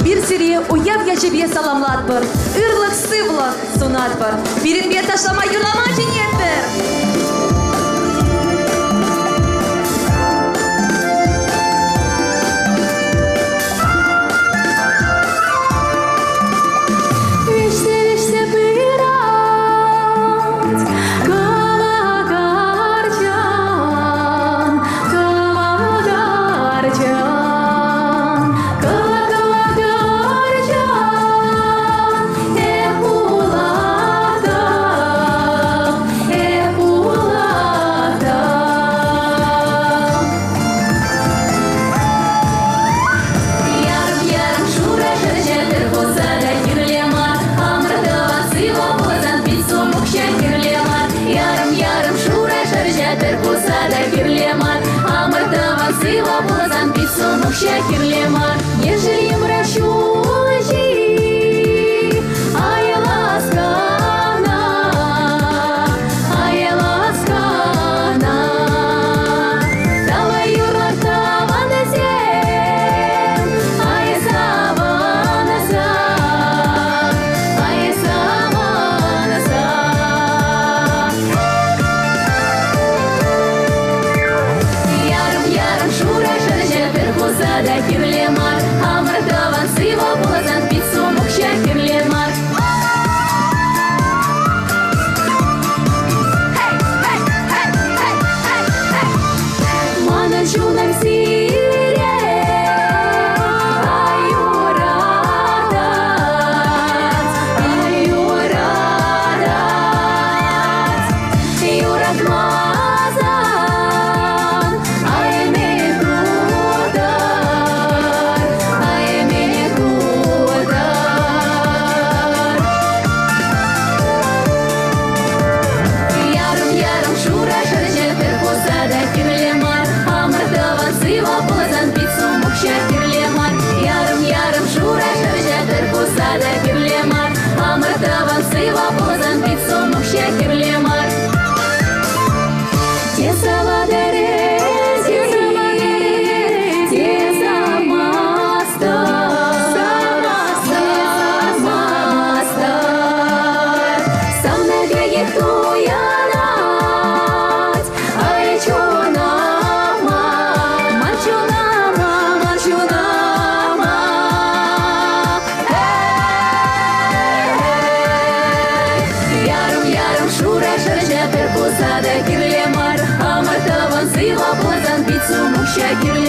bir siri uyav yaşabiye salamlat bir. Irlık sıvlık sunat bir. Birin bir taşlama yurlama ciniyettir. Şekirlemar, ежели мрачуji, ay laskana, давай юрта ванезем, ay savanasa, yarım şura şarjı da kirlemar, amrdavan sıva bulazan pit somuk şekirlemar. Mana şunam sire, yurat mazan, amrdavan sıva bulazan pit somuk şekirlemar. Tezala derezi, teza mastar, savna gayet uyanat, ay çonama, mançonama. Şura şarjı perkusada kirlemar, amrdavan sıva bulazan pit somuk şekirlemar.